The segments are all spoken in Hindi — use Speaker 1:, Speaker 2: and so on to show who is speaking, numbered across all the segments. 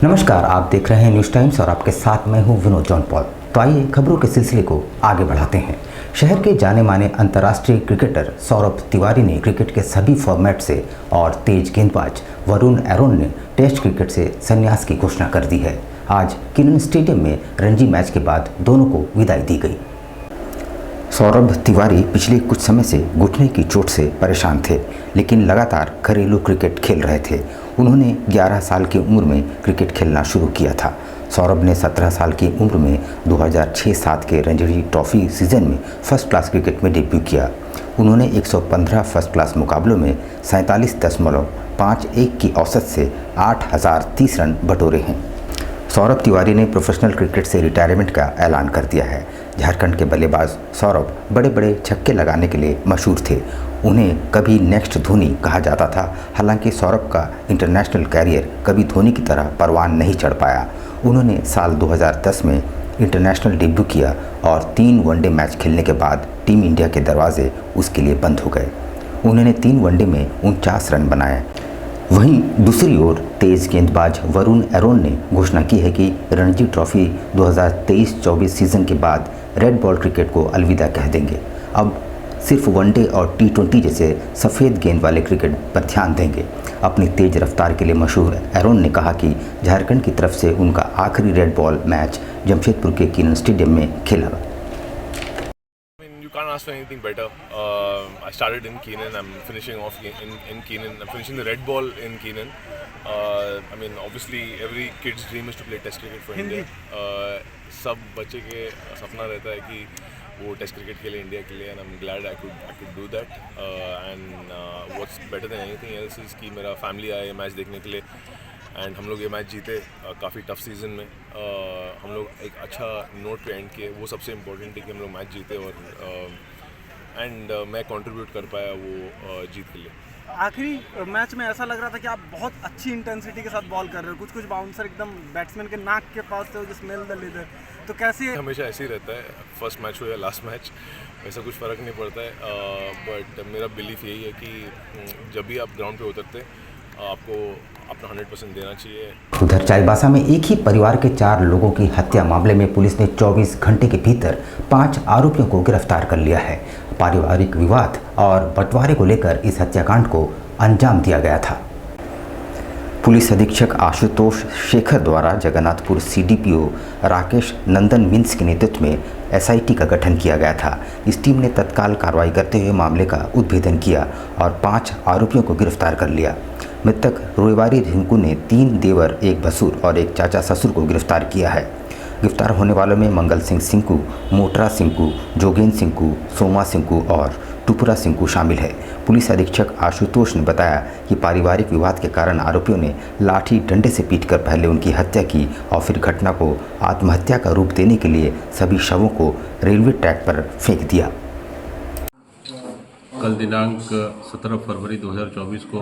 Speaker 1: नमस्कार, आप देख रहे हैं न्यूज़ टाइम्स और आपके साथ मैं हूं विनोद जॉन पॉल। तो आइए खबरों के सिलसिले को आगे बढ़ाते हैं। शहर के जाने माने अंतर्राष्ट्रीय क्रिकेटर सौरभ तिवारी ने क्रिकेट के सभी फॉर्मेट से और तेज गेंदबाज वरुण एरोन ने टेस्ट क्रिकेट से संन्यास की घोषणा कर दी है। आज किनन स्टेडियम में रणजी मैच के बाद दोनों को विदाई दी गई। सौरभ तिवारी पिछले कुछ समय से घुटने की चोट से परेशान थे, लेकिन लगातार घरेलू क्रिकेट खेल रहे थे। उन्होंने 11 साल की उम्र में क्रिकेट खेलना शुरू किया था। सौरभ ने 17 साल की उम्र में 2006-07 के रणजी ट्रॉफी सीजन में फर्स्ट क्लास क्रिकेट में डेब्यू किया। उन्होंने 115 फर्स्ट क्लास मुकाबलों में 47.51 की औसत से 8030 रन बटोरे हैं। सौरभ तिवारी ने प्रोफेशनल क्रिकेट से रिटायरमेंट का ऐलान कर दिया है। झारखंड के बल्लेबाज सौरभ बड़े बड़े छक्के लगाने के लिए मशहूर थे। उन्हें कभी नेक्स्ट धोनी कहा जाता था। हालांकि सौरभ का इंटरनेशनल कैरियर कभी धोनी की तरह परवान नहीं चढ़ पाया। उन्होंने साल 2010 में इंटरनेशनल डेब्यू किया और 3 वनडे मैच खेलने के बाद टीम इंडिया के दरवाजे उसके लिए बंद हो गए। उन्होंने 3 वनडे में 49 रन बनाए। वहीं दूसरी ओर तेज गेंदबाज वरुण एरोन ने घोषणा की है कि रणजी ट्रॉफी 2023-24 सीजन के बाद रेड बॉल क्रिकेट को अलविदा कह देंगे। अब सिर्फ वनडे और T20 जैसे सफ़ेद गेंद वाले क्रिकेट पर ध्यान देंगे। अपनी तेज रफ्तार के लिए मशहूर एरोन ने कहा कि झारखंड की तरफ से उनका आखिरी रेड बॉल मैच जमशेदपुर के किनन स्टेडियम में खेला।
Speaker 2: Can't ask for anything better. I started in Keenan. I'm finishing off in Keenan. I'm finishing the red ball in Keenan. I mean, obviously, every kid's dream is to play Test cricket for India. सब बच्चे के सपना रहता है कि वो टेस्ट क्रिकेट खेले इंडिया के लिए, and I'm glad I could do that. And what's better than anything else is कि मेरा फैमिली आया ये मैच देखने के लिए, एंड हम लोग ये मैच जीते काफ़ी टफ सीज़न में। हम लोग एक अच्छा नोट पे एंड किए, वो सबसे इम्पोर्टेंट है कि हम लोग मैच जीते और मैं कंट्रीब्यूट कर पाया वो जीत के लिए।
Speaker 3: आखिरी मैच में ऐसा लग रहा था कि आप बहुत अच्छी इंटेंसिटी के साथ बॉल कर रहे हो, कुछ बाउंसर एकदम बैट्समैन के नाक के पास थे, जो स्मेल द लेदर, तो कैसे?
Speaker 2: हमेशा ऐसे ही रहता है, फर्स्ट मैच हो या लास्ट मैच, ऐसा कुछ फ़र्क नहीं पड़ता है। बट मेरा बिलीफ यही है कि जब भी आप ग्राउंड पे उतरते आपको अपना 100% देना चाहिए।
Speaker 1: उधर चाईबासा में एक ही परिवार के 4 लोगों की हत्या मामले में पुलिस ने 24 घंटे के भीतर 5 आरोपियों को गिरफ्तार कर लिया है। पारिवारिक विवाद और बंटवारे को लेकर इस हत्याकांड को अंजाम दिया गया था। पुलिस अधीक्षक आशुतोष शेखर द्वारा जगन्नाथपुर CDPO राकेश नंदन मिन्स के नेतृत्व में SIT का गठन किया गया था। इस टीम ने तत्काल कार्रवाई करते हुए मामले का उद्भेदन किया और 5 आरोपियों को गिरफ्तार कर लिया। मृतक रोएवारी रिंकू ने 3 देवर, 1 भसुर और 1 चाचा ससुर को गिरफ्तार किया है। गिरफ्तार होने वालों में मंगल सिंह सिंकू, मोटरा सिंकू, जोगेन सिंकू, सोमा सिंकू और टुपुरा सिंकू शामिल है। पुलिस अधीक्षक आशुतोष ने बताया कि पारिवारिक विवाद के कारण आरोपियों ने लाठी डंडे से पीटकर पहले उनकी हत्या की और फिर घटना को आत्महत्या का रूप देने के लिए सभी शवों को रेलवे ट्रैक पर फेंक दिया।
Speaker 4: कल दिनांक 17 फरवरी 2024 को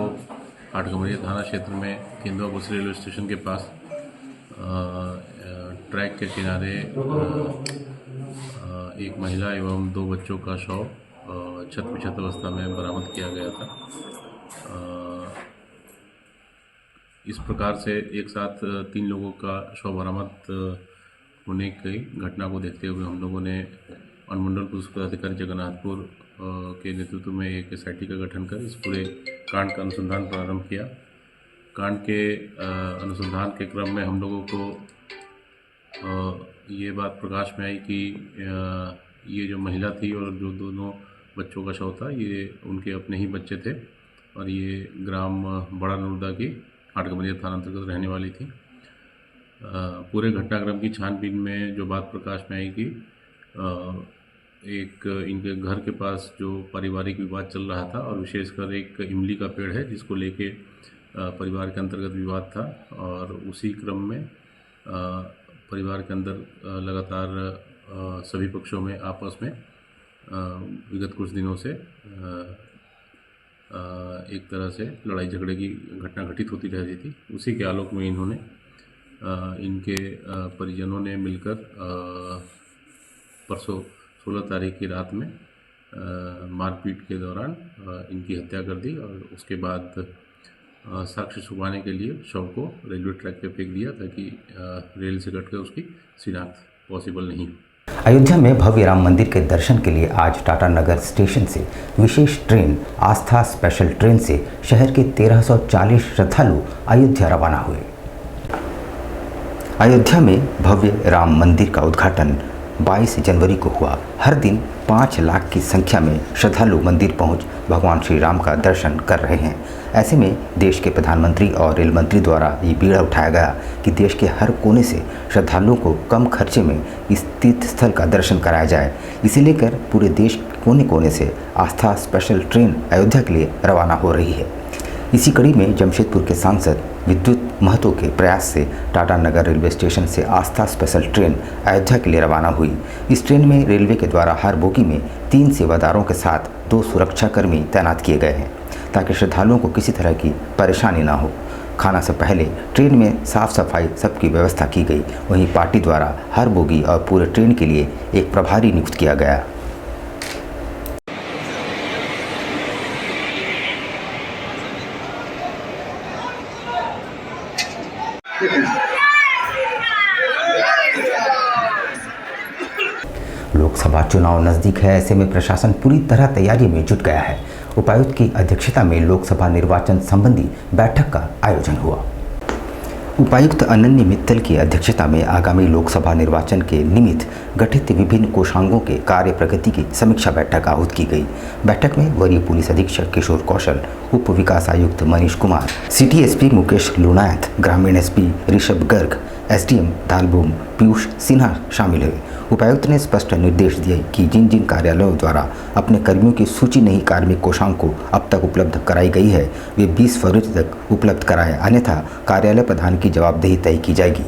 Speaker 4: आठगमरिया थाना क्षेत्र में केंदुआ बस रेलवे स्टेशन के पास ट्रैक के किनारे एक महिला एवं 2 बच्चों का शव क्षत अवस्था में बरामद किया गया था। इस प्रकार से एक साथ 3 लोगों का शव बरामद होने की घटना को देखते हुए हम लोगों ने अनुमंडल पुलिस पदाधिकारी जगन्नाथपुर के नेतृत्व में एक SIT का गठन कर इस पूरे कांड का अनुसंधान प्रारंभ किया। कांड के अनुसंधान के क्रम में हम लोगों को ये बात प्रकाश में आई कि ये जो महिला थी और जो दोनों बच्चों का शव था, ये उनके अपने ही बच्चे थे और ये ग्राम बड़ा नूरदा की आठगमरिया थाना अंतर्गत रहने वाली थी। पूरे घटनाक्रम की छानबीन में जो बात प्रकाश में आई कि एक इनके घर के पास जो पारिवारिक विवाद चल रहा था और विशेषकर एक इमली का पेड़ है जिसको लेके परिवार के अंतर्गत विवाद था, और उसी क्रम में परिवार के अंदर लगातार सभी पक्षों में आपस में विगत कुछ दिनों से एक तरह से लड़ाई झगड़े की घटना घटित होती रहती थी। उसी के आलोक में इन्होंने इनके परिजनों ने मिलकर परसों 16 तारीख की रात में मारपीट के दौरान इनकी हत्या कर दी और उसके बाद साक्ष्य छुपाने के लिए शव को रेलवे ट्रैक पे फेंक दिया ताकि रेल से कट कर उसकी शिनाख्त पॉसिबल नहीं हो।
Speaker 1: अयोध्या में भव्य राम मंदिर के दर्शन के लिए आज टाटा नगर स्टेशन से विशेष ट्रेन आस्था स्पेशल ट्रेन से शहर के 1340 श्रद्धालु अयोध्या रवाना हुए। अयोध्या में भव्य राम मंदिर का उद्घाटन 22 जनवरी को हुआ। हर दिन 5 लाख की संख्या में श्रद्धालु मंदिर पहुंच भगवान श्री राम का दर्शन कर रहे हैं। ऐसे में देश के प्रधानमंत्री और रेल मंत्री द्वारा ये बीड़ा उठाया गया कि देश के हर कोने से श्रद्धालुओं को कम खर्चे में इस तीर्थ स्थल का दर्शन कराया जाए। इसे लेकर पूरे देश कोने कोने से आस्था स्पेशल ट्रेन अयोध्या के लिए रवाना हो रही है। इसी कड़ी में जमशेदपुर के सांसद विद्युत महतो के प्रयास से टाटा नगर रेलवे स्टेशन से आस्था स्पेशल ट्रेन अयोध्या के लिए रवाना हुई। इस ट्रेन में रेलवे के द्वारा हर बोगी में 3 सेवादारों के साथ 2 सुरक्षाकर्मी तैनात किए गए हैं ताकि श्रद्धालुओं को किसी तरह की परेशानी ना हो। खाना से पहले ट्रेन में साफ सफाई सबकी व्यवस्था की गई। वहीं पार्टी द्वारा हर बोगी और पूरे ट्रेन के लिए एक प्रभारी नियुक्त किया गया। लोकसभा चुनाव नज़दीक है, ऐसे में प्रशासन पूरी तरह तैयारी में जुट गया है। उपायुक्त की अध्यक्षता में लोकसभा निर्वाचन संबंधी बैठक का आयोजन हुआ। उपायुक्त अनन्य मित्तल की अध्यक्षता में आगामी लोकसभा निर्वाचन के निमित्त गठित विभिन्न कोषांगों के कार्य प्रगति की समीक्षा बैठक आहूत की गई। बैठक में वरीय पुलिस अधीक्षक किशोर कौशल, उप विकास आयुक्त मनीष कुमार, सिटी एसपी मुकेश लुनायत, ग्रामीण एसपी ऋषभ गर्ग, एसडीएम दालबूम पीयूष सिन्हा शामिल हुए। उपायुक्त ने स्पष्ट निर्देश दिए कि जिन जिन कार्यालयों द्वारा अपने कर्मियों की सूची नहीं कार्मिक कोषांग को अब तक उपलब्ध कराई गई है वे 20 फरवरी तक उपलब्ध कराएं, अन्यथा कार्यालय प्रधान की जवाबदेही तय की जाएगी।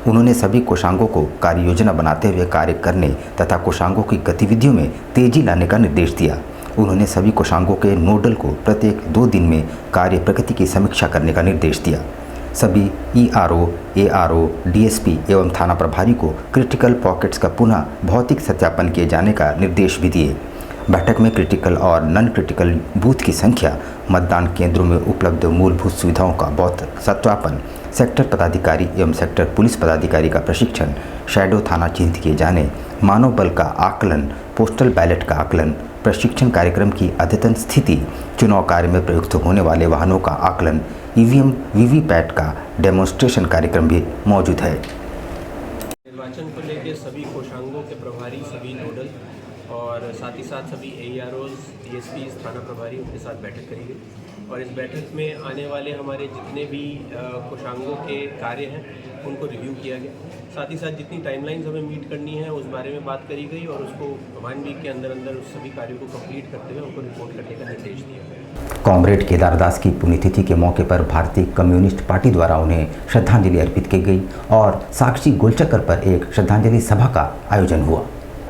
Speaker 1: उन्होंने सभी कोषांगों को कार्य योजना बनाते हुए कार्य करने तथा कोषांगों की गतिविधियों में तेजी लाने का निर्देश दिया। उन्होंने सभी कोषांगों के नोडल को प्रत्येक 2 दिन में कार्य प्रगति की समीक्षा करने का निर्देश दिया। सभी ईआरओ, एआरओ, डीएसपी एवं थाना प्रभारी को क्रिटिकल पॉकेट्स का पुनः भौतिक सत्यापन किए जाने का निर्देश भी दिए। बैठक में क्रिटिकल और नॉन क्रिटिकल बूथ की संख्या, मतदान केंद्रों में उपलब्ध मूलभूत सुविधाओं का भौतिक सत्यापन, सेक्टर पदाधिकारी एवं सेक्टर पुलिस पदाधिकारी का प्रशिक्षण, शैडो थाना चिन्हित किए जाने, मानव बल का आकलन, पोस्टल बैलेट का आकलन, प्रशिक्षण कार्यक्रम की अद्यतन स्थिति, चुनाव कार्य में प्रयुक्त होने वाले वाहनों का आकलन, ईवीएम वीवीपैट का डेमोन्स्ट्रेशन कार्यक्रम भी मौजूद है।
Speaker 5: निर्वाचन को लेकर सभी कोषांगों के प्रभारी, सभी नोडल और साथ ही साथ सभी एआरओज, डीएसपी, थाना प्रभारी उनके साथ बैठक करी गई और इस बैठक में आने वाले हमारे जितने भी कोषांगों के कार्य हैं उनको रिव्यू किया गया। साथ ही साथ जितनी टाइमलाइंस हमें मीट करनी है उस बारे में बात करी गई और उसको 1 वीक के अंदर अंदर उस सभी कार्यों को कंप्लीट करते हुए उनको रिपोर्ट करने का निर्देश दिया गया।
Speaker 1: कॉमरेड केदार दास की पुण्यतिथि के मौके पर भारतीय कम्युनिस्ट पार्टी द्वारा उन्हें श्रद्धांजलि अर्पित की गई और साक्षी गोलचक्कर पर एक श्रद्धांजलि सभा का आयोजन हुआ।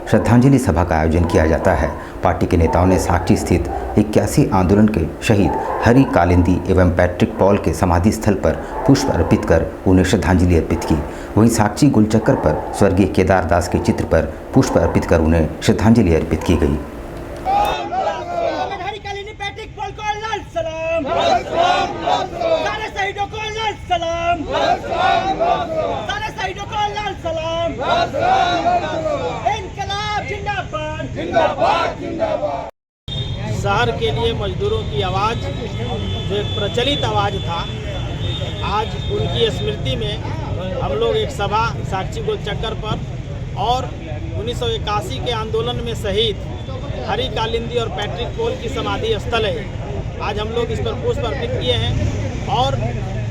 Speaker 1: श्रद्धांजलि सभा का आयोजन किया जाता है। पार्टी के नेताओं ने साक्षी स्थित 81 आंदोलन के शहीद हरि कालिंदी एवं पैट्रिक पॉल के समाधि स्थल पर पुष्प अर्पित कर उन्हें श्रद्धांजलि अर्पित की। वहीं साक्षी गोलचक्कर पर स्वर्गीय केदार दास के चित्र पर पुष्प अर्पित कर उन्हें श्रद्धांजलि अर्पित की गई।
Speaker 6: शहर के लिए मजदूरों की आवाज़ जो एक प्रचलित आवाज़ था, आज उनकी स्मृति में हम लोग एक सभा साक्षी गोलचक्कर पर और 1981 के आंदोलन में शहीद हरि कालिंदी और पैट्रिक पॉल की समाधि स्थल है। आज हम लोग इस पर पुष्प अर्पित किए हैं और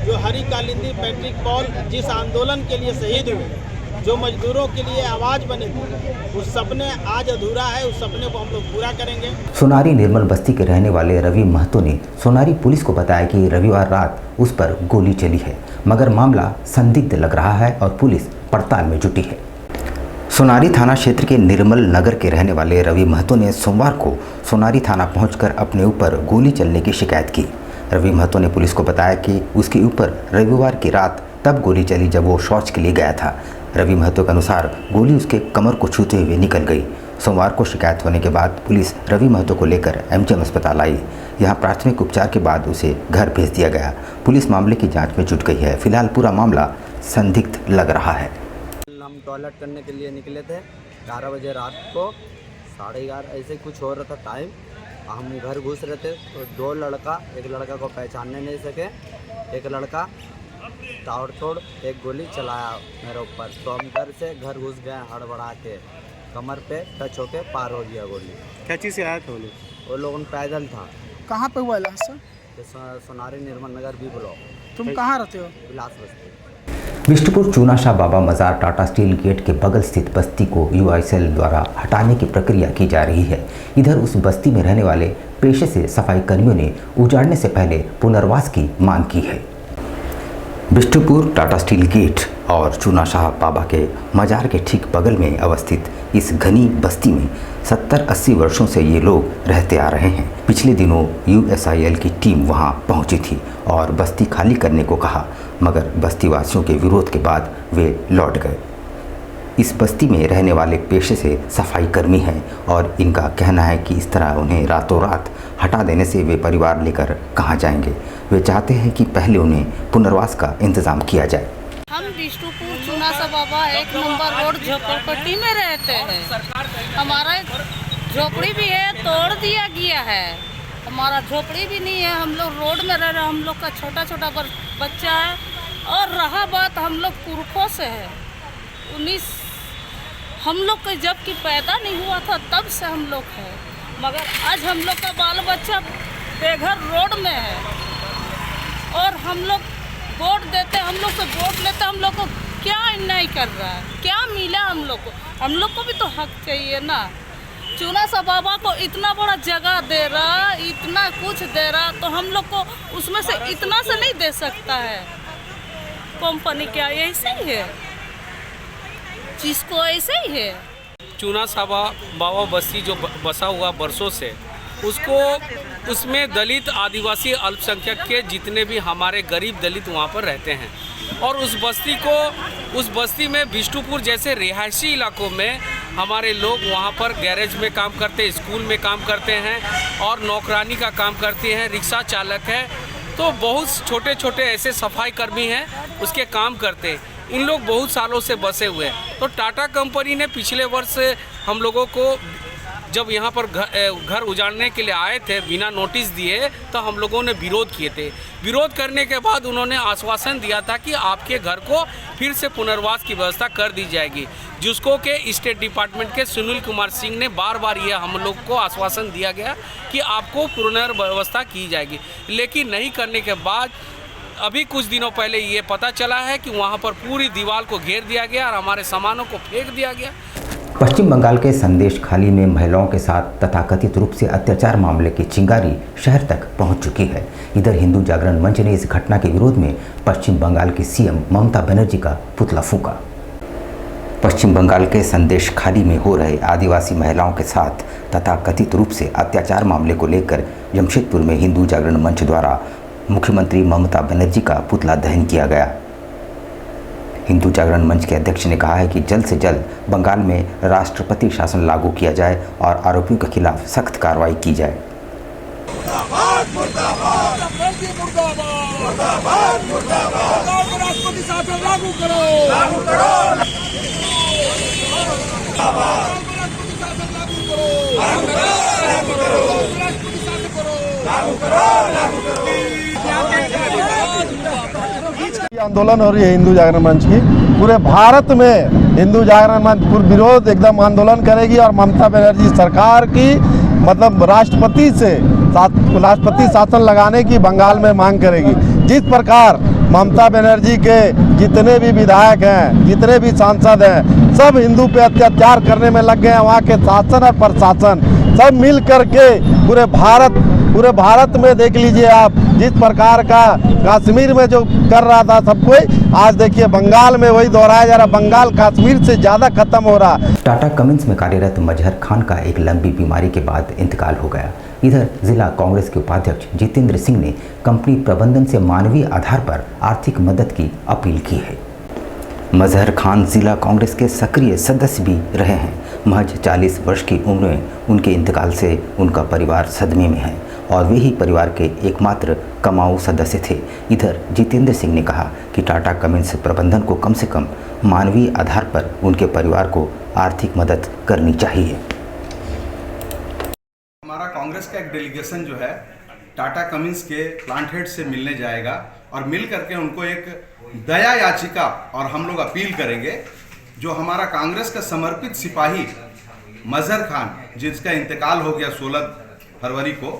Speaker 6: जो हरि कालिंदी, पैट्रिक पॉल जिस आंदोलन के लिए शहीद हुए, जो मजदूरों के लिए आवाज़ बने थे, उस सपने आज अधूरा है, उस सपने को हम लोग पूरा करेंगे।
Speaker 1: सोनारी निर्मल बस्ती के रहने वाले रवि महतो ने सोनारी पुलिस को बताया कि रविवार रात उस पर गोली चली है, मगर मामला संदिग्ध लग रहा है और पुलिस पड़ताल में जुटी है। सोनारी थाना क्षेत्र के निर्मल नगर के रहने वाले रवि महतो ने सोमवार को सोनारी थाना पहुंचकर अपने ऊपर गोली चलने की शिकायत की। रवि महतो ने पुलिस को बताया कि उसके ऊपर रविवार की रात तब गोली चली जब वो शौच के लिए गया था। रवि महतो के अनुसार गोली उसके कमर को छूते हुए निकल गई। सोमवार को शिकायत होने के बाद पुलिस रवि महतो को लेकर एमजीएम अस्पताल आई। यहां प्राथमिक उपचार के बाद उसे घर भेज दिया गया। पुलिस मामले की जांच में जुट गई है। फिलहाल पूरा मामला संदिग्ध लग रहा है।
Speaker 7: हम टॉयलेट करने के लिए निकले थे 11 बजे रात को, 11:30 ऐसे कुछ हो रहा था टाइम। हम घर घुस रहे थे तो एक लड़का को पहचानने नहीं सके। एक लड़का ताबड़तोड़ एक गोली चलाया मेरे ऊपर, तो हम घर घुस गए हड़बड़ा के। कमर पे टच होके पार हो गया गोली।
Speaker 3: क्या चीज़ से आया था
Speaker 7: वो लोग पैदल था।
Speaker 8: कहाँ पे हुआ हादसा?
Speaker 7: सोनारी निर्मल नगर बी ब्लॉक।
Speaker 8: तुम कहाँ रहते हो?
Speaker 7: विलास बस्ती।
Speaker 1: बिष्टुपुर चूनाशाह बाबा मजार टाटा स्टील गेट के बगल स्थित बस्ती को युवा सेल द्वारा हटाने की प्रक्रिया की जा रही है। इधर उस बस्ती में रहने वाले पेशे से सफाई कर्मियों ने उजाड़ने से पहले पुनर्वास की मांग की है। बिष्टुपुर टाटा स्टील गेट और चूनाशाह बाबा के मजार के ठीक बगल में अवस्थित इस घनी बस्ती में 70-80 वर्षों से ये लोग रहते आ रहे हैं। पिछले दिनों USIL की टीम वहां पहुंची थी और बस्ती खाली करने को कहा, मगर बस्ती वासियों के विरोध के बाद वे लौट गए। इस बस्ती में रहने वाले पेशे से सफाई कर्मी हैं और इनका कहना है कि इस तरह उन्हें रातों रात हटा देने से वे परिवार लेकर कहाँ जाएंगे। वे चाहते हैं कि पहले उन्हें पुनर्वास का इंतजाम किया जाए।
Speaker 9: हम बिष्टुपुर चूनाशाह बाबा 1 नंबर रोड झोपड़पट्टी में रहते हैं। हमारा झोपड़ी भी है, तोड़ दिया गया है। हमारा झोपड़ी भी नहीं है, हम लोग रोड में रह रहे हैं। हम लोग का छोटा छोटा बच्चा है। और रहा बात हम लोग पुरखों से है, 19 हम लोग के जब कि पैदा नहीं हुआ था तब से हम लोग है, मगर आज हम लोग का बाल बच्चा बेघर रोड में है। और हम लोग वोट देते, हम लोग से वोट लेते, हम लोग को क्या अन्याय कर रहा है? क्या मिला हम लोग को? हम लोग को भी तो हक चाहिए ना। चूनाशाह बाबा को इतना बड़ा जगह दे रहा, इतना कुछ दे रहा, तो हम लोग को उसमें से इतना से नहीं दे सकता है कंपनी? क्या ऐसे ही है? जिसको ऐसे ही है।
Speaker 10: चूनाशाह बाबा बस्ती जो बसा हुआ बरसों से, उसमें दलित, आदिवासी, अल्पसंख्यक के जितने भी हमारे गरीब दलित वहाँ पर रहते हैं। और उस बस्ती में बिष्टुपुर जैसे रिहायशी इलाकों में हमारे लोग वहाँ पर गैरेज में काम करते हैं, स्कूल में काम करते हैं और नौकरानी का काम करते हैं, रिक्शा चालक है, तो बहुत छोटे छोटे ऐसे सफाई कर्मी हैं उसके काम करते हैं। इन लोग बहुत सालों से बसे हुए हैं। तो टाटा कंपनी ने पिछले वर्ष हम लोगों को जब यहाँ पर घर उजाड़ने के लिए आए थे बिना नोटिस दिए, तो हम लोगों ने विरोध किए थे। विरोध करने के बाद उन्होंने आश्वासन दिया था कि आपके घर को फिर से पुनर्वास की व्यवस्था कर दी जाएगी, जिसको के स्टेट डिपार्टमेंट के सुनील कुमार सिंह ने बार बार ये हम लोग को आश्वासन दिया गया कि आपको पुनर्व्यवस्था की जाएगी। लेकिन नहीं करने के बाद अभी कुछ दिनों पहले ये पता चला है कि वहाँ पर पूरी दीवार को घेर दिया गया और हमारे सामानों को फेंक दिया गया।
Speaker 1: पश्चिम बंगाल के संदेश खाली में महिलाओं के साथ तथाकथित रूप से अत्याचार मामले की चिंगारी शहर तक पहुंच चुकी है। इधर हिंदू जागरण मंच ने इस घटना के विरोध में पश्चिम बंगाल की सीएम ममता बनर्जी का पुतला फूंका। पश्चिम बंगाल के संदेश खाली में हो रहे आदिवासी महिलाओं के साथ तथाकथित रूप से अत्याचार मामले को लेकर जमशेदपुर में हिंदू जागरण मंच द्वारा मुख्यमंत्री ममता बनर्जी का पुतला दहन किया गया। हिंदू जागरण मंच के अध्यक्ष ने कहा है कि जल्द से जल्द बंगाल में राष्ट्रपति शासन लागू किया जाए और आरोपियों के खिलाफ सख्त कार्रवाई की जाए।
Speaker 11: आंदोलन हो रही है हिंदू जागरण मंच की, पूरे भारत में हिंदू जागरण मंच पूर्ण विरोध एकदम आंदोलन करेगी और ममता बनर्जी सरकार की मतलब राष्ट्रपति शासन लगाने की बंगाल में मांग करेगी। जिस प्रकार ममता बनर्जी के जितने भी विधायक हैं, जितने भी सांसद हैं, सब हिंदू पे अत्याचार करने में लग गए हैं। वहाँ के शासन और प्रशासन सब मिल करके पूरे भारत में देख लीजिए आप, जिस प्रकार का कश्मीर में जो कर रहा था सब कोई, आज देखिए बंगाल में वही दोहराया जा रहा। बंगाल कश्मीर से ज़्यादा खत्म हो रहा।
Speaker 1: टाटा कमिंस में कार्यरत मजहर खान का एक लंबी बीमारी के बाद इंतकाल हो गया। इधर जिला कांग्रेस के उपाध्यक्ष जितेंद्र सिंह ने कंपनी प्रबंधन से मानवीय आधार पर आर्थिक मदद की अपील की है। मजहर खान जिला कांग्रेस के सक्रिय सदस्य भी रहे हैं। महज 40 वर्ष की उम्र में उनके इंतकाल से उनका परिवार सदमे में है और वे ही परिवार के एकमात्र कमाऊ सदस्य थे। इधर जितेंद्र सिंह ने कहा कि टाटा कमिंस प्रबंधन को कम से कम मानवीय आधार पर उनके परिवार को आर्थिक मदद करनी चाहिए।
Speaker 12: हमारा कांग्रेस का एक डेलीगेशन जो है टाटा कमिंस के प्लांट हेड से मिलने जाएगा और मिल करके उनको एक दया याचिका और हम लोग अपील करेंगे। जो हमारा कांग्रेस का समर्पित सिपाही मजहर खान, जिसका इंतकाल हो गया 16 फरवरी को,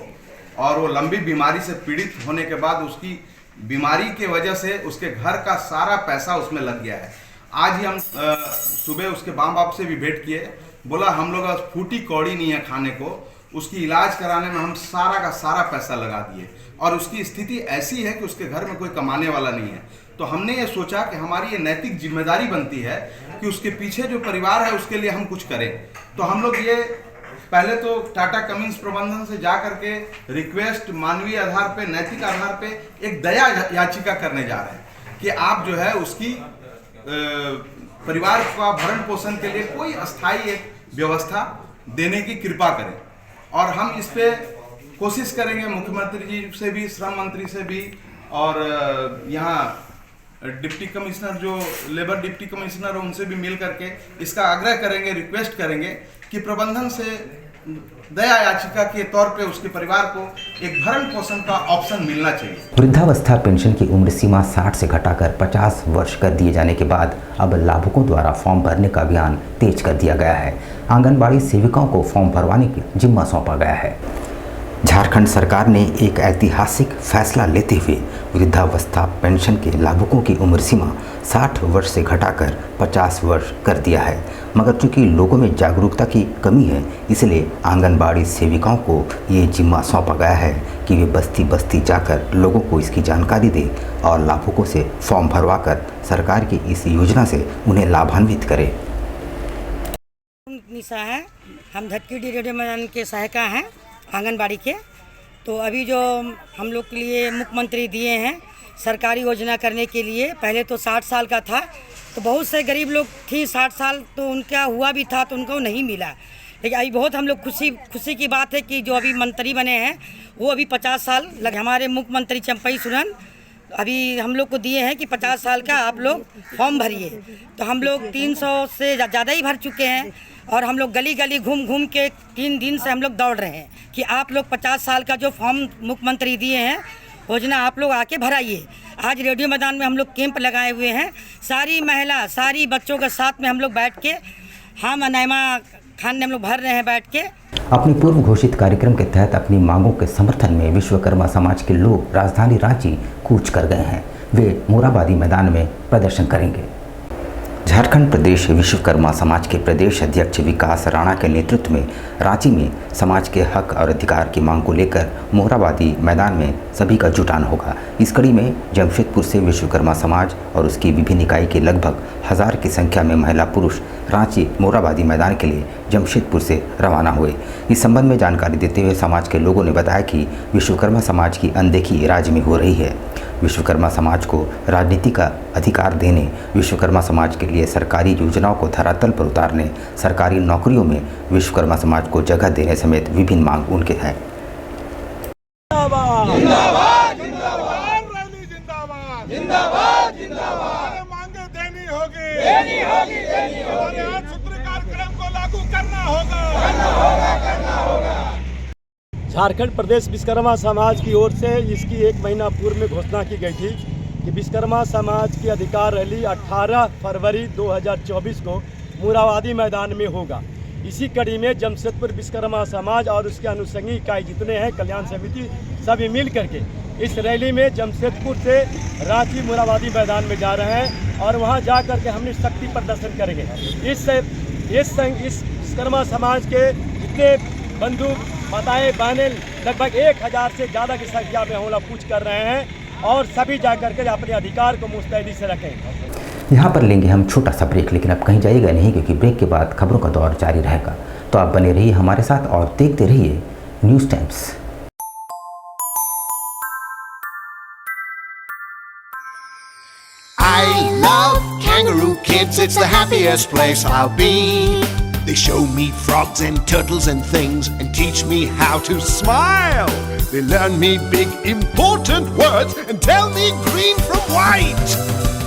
Speaker 12: और वो लंबी बीमारी से पीड़ित होने के बाद उसकी बीमारी के वजह से उसके घर का सारा पैसा उसमें लग गया है। आज ही हम सुबह उसके माँ बाप से भी भेंट किए, बोला हम लोग फूटी कौड़ी नहीं है खाने को, उसकी इलाज कराने में हम सारा का सारा पैसा लगा दिए और उसकी स्थिति ऐसी है कि उसके घर में कोई कमाने वाला नहीं है। तो हमने ये सोचा कि हमारी ये नैतिक जिम्मेदारी बनती है कि उसके पीछे जो परिवार है उसके लिए हम कुछ करें। तो हम लोग ये पहले तो टाटा कमिंस प्रबंधन से जा करके रिक्वेस्ट मानवीय आधार पे, नैतिक आधार पे एक दया याचिका करने जा रहे हैं कि आप जो है उसकी परिवार का भरण पोषण के लिए कोई अस्थायी एक व्यवस्था देने की कृपा करें। और हम इस पे कोशिश करेंगे मुख्यमंत्री जी से भी, श्रम मंत्री से भी, और यहाँ डिप्टी कमिश्नर जो लेबर डिप्टी कमिश्नर है उनसे भी मिल करके इसका आग्रह करेंगे, रिक्वेस्ट करेंगे कि प्रबंधन से दया याचिका के तौर पे उसके परिवार को एक भरण पोषण का ऑप्शन मिलना चाहिए।
Speaker 1: वृद्धावस्था पेंशन की उम्र सीमा 60 से घटाकर 50 वर्ष कर दिए जाने के बाद अब लाभुकों द्वारा फॉर्म भरने का अभियान तेज कर दिया गया है। आंगनबाड़ी सेविकाओं को फॉर्म भरवाने का जिम्मा सौंपा गया है। झारखंड सरकार ने एक ऐतिहासिक फैसला लेते हुए वृद्धावस्था पेंशन के लाभुकों की उम्र सीमा 60 वर्ष से घटाकर 50 वर्ष कर दिया है। मगर चूंकि लोगों में जागरूकता की कमी है, इसलिए आंगनबाड़ी सेविकाओं को ये जिम्मा सौंपा गया है कि वे बस्ती बस्ती जाकर लोगों को इसकी जानकारी दें और लाभुकों से फॉर्म भरवाकर सरकार की इस योजना से उन्हें लाभान्वित करें।
Speaker 13: निशा है, हम धटकी रेडियो मैदान के सहायिका हैं आंगनबाड़ी के। तो अभी जो हम लोग के लिए मुख्यमंत्री दिए हैं सरकारी योजना करने के लिए, पहले तो 60 साल का था, तो बहुत से गरीब लोग थी 60 साल तो उनका हुआ भी था तो उनको नहीं मिला। लेकिन अभी बहुत हम लोग खुशी की बात है कि जो अभी मंत्री बने हैं वो अभी 50 साल लगे। हमारे मुख्यमंत्री चंपई सोरेन अभी हम लोग को दिए हैं कि 50 साल का आप लोग फॉर्म भरिए। तो हम लोग 300 से ज़्यादा ही भर चुके हैं और हम लोग गली गली घूम के 3 दिन से हम लोग दौड़ रहे हैं कि आप लोग 50 साल का जो फॉर्म मुख्यमंत्री दिए हैं योजना आप लोग आके भराइए। आज रेडियो मैदान में हम लोग कैंप लगाए हुए हैं, सारी महिला सारी बच्चों के साथ में हम लोग बैठ के, हम अनायमा खान ने हम लोग भर रहे हैं बैठ के।
Speaker 1: अपनी पूर्व घोषित कार्यक्रम के तहत अपनी मांगों के समर्थन में विश्वकर्मा समाज के लोग राजधानी रांची कूच कर गए हैं। वे मोराबादी मैदान में प्रदर्शन करेंगे। झारखंड प्रदेश विश्वकर्मा समाज के प्रदेश अध्यक्ष विकास राणा के नेतृत्व में रांची में समाज के हक और अधिकार की मांग को लेकर मोराबादी मैदान में सभी का जुटान होगा। इस कड़ी में जमशेदपुर से विश्वकर्मा समाज और उसकी विभिन्न इकाई के लगभग 1000 की संख्या में महिला पुरुष रांची मोराबादी मैदान के लिए जमशेदपुर से रवाना हुए। इस संबंध में जानकारी देते हुए समाज के लोगों ने बताया कि विश्वकर्मा समाज की अनदेखी राज्य में हो रही है। विश्वकर्मा समाज को राजनीति का अधिकार देने, विश्वकर्मा समाज के लिए सरकारी योजनाओं को धरातल पर उतारने, सरकारी नौकरियों में विश्वकर्मा समाज को जगह देने समेत विभिन्न मांग उनके हैं।
Speaker 14: जिंदाबाद जिंदाबाद रैली जिंदाबाद जिंदाबाद जिंदाबाद मांगे देनी होगी हमारे 8 सूत्र कार्यक्रम को लागू करना होगा।
Speaker 15: झारखंड प्रदेश विश्वकर्मा समाज की ओर से इसकी 1 महीना पूर्व में घोषणा की गई थी कि विश्वकर्मा समाज की अधिकार रैली 18 फरवरी 2024 को मोराबादी मैदान में होगा। इसी कड़ी में जमशेदपुर विश्वकर्मा समाज और उसके अनुषंगी इकाई जितने हैं, कल्याण समिति, सभी मिल करके इस रैली में जमशेदपुर से रांची मोराबादी मैदान में जा रहे हैं और वहां जा करके हमने शक्ति प्रदर्शन करेंगे। इस विश्वकर्मा समाज के जितने बंधु माताएं बहनें लगभग 1000 से ज़्यादा की संख्या में हमला पूछ कर रहे हैं और सभी जाकर के अपने अधिकार को मुस्तैदी से रखें।
Speaker 1: यहाँ पर लेंगे हम छोटा सा ब्रेक, लेकिन अब कहीं जाइएगा नहीं क्योंकि ब्रेक के बाद खबरों का दौर जारी रहेगा। तो आप बने रहिए हमारे साथ और देखते रहिए news times.
Speaker 16: I love kangaroo kids, it's the happiest place I'll be. They show me frogs and turtles and things and teach me how to smile. They learn me big important words and tell me green from white.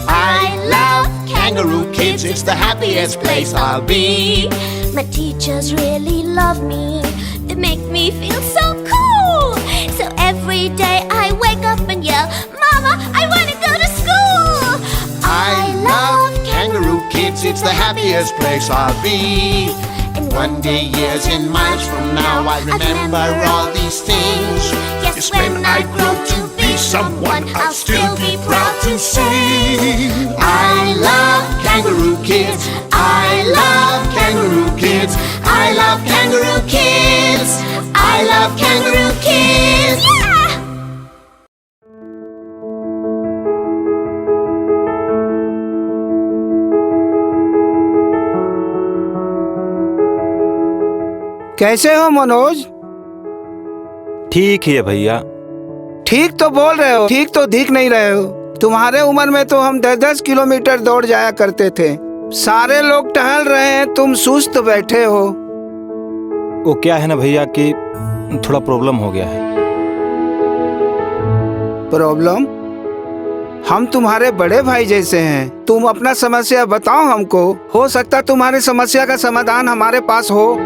Speaker 16: I love Kangaroo Kids, it's the happiest place I'll be.
Speaker 17: My teachers really love me. They make me feel so cool. So every day I wake up and yell, Mama, I want to go to school.
Speaker 16: I love Kangaroo Kids, it's the happiest place I'll be. And one day, years and miles from now, I remember all these things. Yes, when I grow to be someone, I'll still be proud to say, I love Kangaroo Kids, I love Kangaroo Kids, I love Kangaroo Kids, I love Kangaroo Kids. Yeah!
Speaker 18: कैसे हो मनोज?
Speaker 19: ठीक ही है भैया।
Speaker 18: ठीक तो बोल रहे हो, ठीक तो दिख नहीं रहे हो। तुम्हारे उम्र में तो हम 10-10 किलोमीटर दौड़ जाया करते थे। सारे लोग टहल रहे हैं, तुम सुस्त बैठे हो।
Speaker 19: वो क्या है ना भैया कि थोड़ा प्रॉब्लम हो गया है।
Speaker 18: प्रॉब्लम? हम तुम्हारे बड़े भाई जैसे हैं, तुम अपना समस्या बताओ हमको। हो सकता तुम्हारी समस्या का समाधान हमारे पास हो।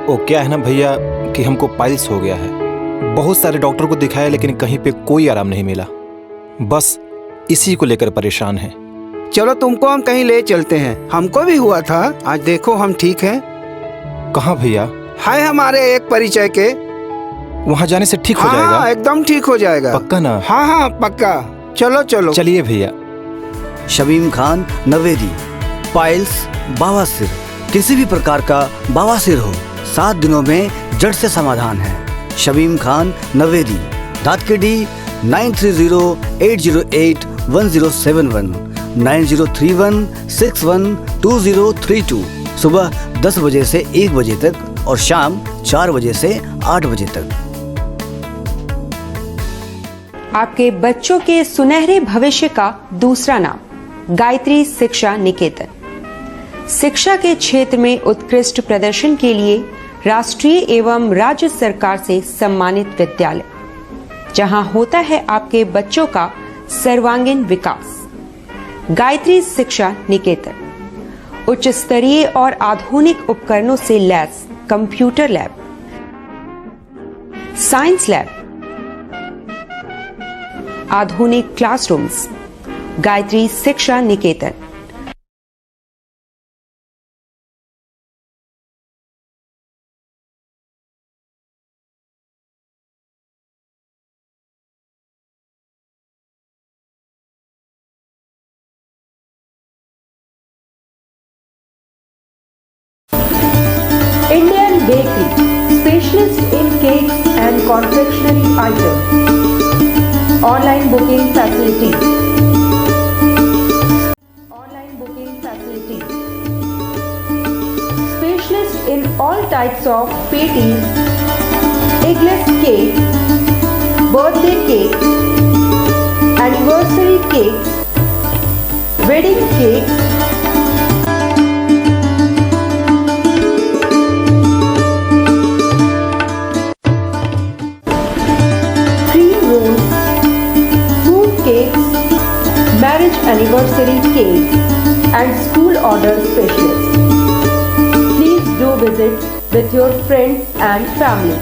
Speaker 19: वो क्या है ना भैया कि हमको पाइल्स हो गया है। बहुत सारे डॉक्टर को दिखाया लेकिन कहीं पे कोई आराम नहीं मिला। बस इसी को लेकर परेशान हैं।
Speaker 18: चलो तुमको हम कहीं ले चलते हैं, हमको भी हुआ था। आज देखो हम ठीक हैं।
Speaker 19: कहाँ भैया?
Speaker 18: है हमारे एक परिचय के।
Speaker 19: वहाँ जाने से ठीक हो जाएगा?
Speaker 18: हाँ, एकदम ठीक हो जाएगा।
Speaker 19: पक्का ना?
Speaker 18: हाँ हाँ पक्का। चलो चलो
Speaker 19: चलिए भैया।
Speaker 20: शमीम खान नवेदी, पाइल्स, बवासीर, किसी भी प्रकार का बवासीर हो 7 दिनों में जड़ से समाधान है। शमीम खान नवेदी, दातकेडी 9308081071 9031612032। सुबह 10 बजे से 1 बजे तक और शाम 4 बजे से 8 बजे तक।
Speaker 21: आपके बच्चों के सुनहरे भविष्य का दूसरा नाम गायत्री शिक्षा निकेतन। शिक्षा के क्षेत्र में उत्कृष्ट प्रदर्शन के लिए राष्ट्रीय एवं राज्य सरकार से सम्मानित विद्यालय, जहां होता है आपके बच्चों का सर्वांगीण विकास। गायत्री शिक्षा निकेतन उच्च स्तरीय और आधुनिक उपकरणों से lace computer lab, science lab, आधुनिक क्लासरूम्स। गायत्री शिक्षा निकेतन। Indian Bakery, specialist in cakes and confectionery items. Online booking facilities. Online booking facilities. Specialist in all types of patties, eggless cake, birthday cake, anniversary cakes, wedding cakes, marriage anniversary cake and school order specialist. Please do visit with your friends and family.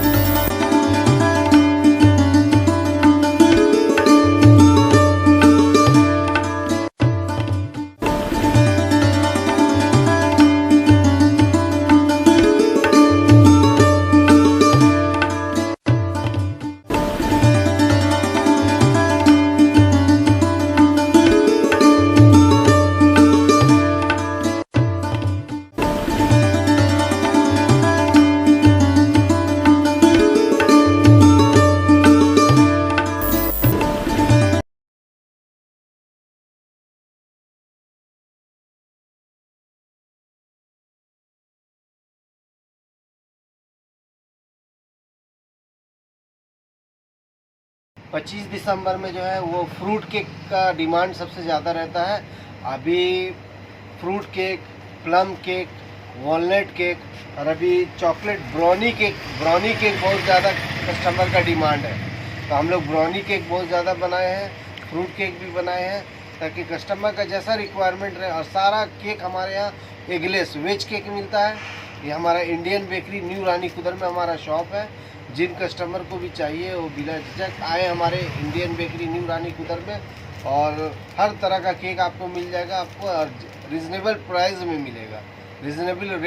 Speaker 2: 25 दिसंबर में जो है वो फ्रूट केक का डिमांड सबसे ज़्यादा रहता है। अभी fruit cake, plum cake, walnut cake और अभी चॉकलेट ब्राउनी केक बहुत ज़्यादा कस्टमर का डिमांड है। तो हम लोग ब्राउनी केक बहुत ज़्यादा बनाए हैं, फ्रूट केक भी बनाए हैं, ताकि कस्टमर का जैसा रिक्वायरमेंट रहे। और सारा केक हमारे यहाँ एगलेस वेज केक मिलता है। ये हमारा इंडियन बेकरी न्यू रानी कुदर में हमारा शॉप है। जिन कस्टमर को भी चाहिए वो बिना झिझक आए हमारे इंडियन बेकरी न्यू रानी कुदर में, और हर तरह का केक आपको मिल जाएगा, आपको रीजनेबल प्राइस में मिलेगा, रीजनेबल रेट।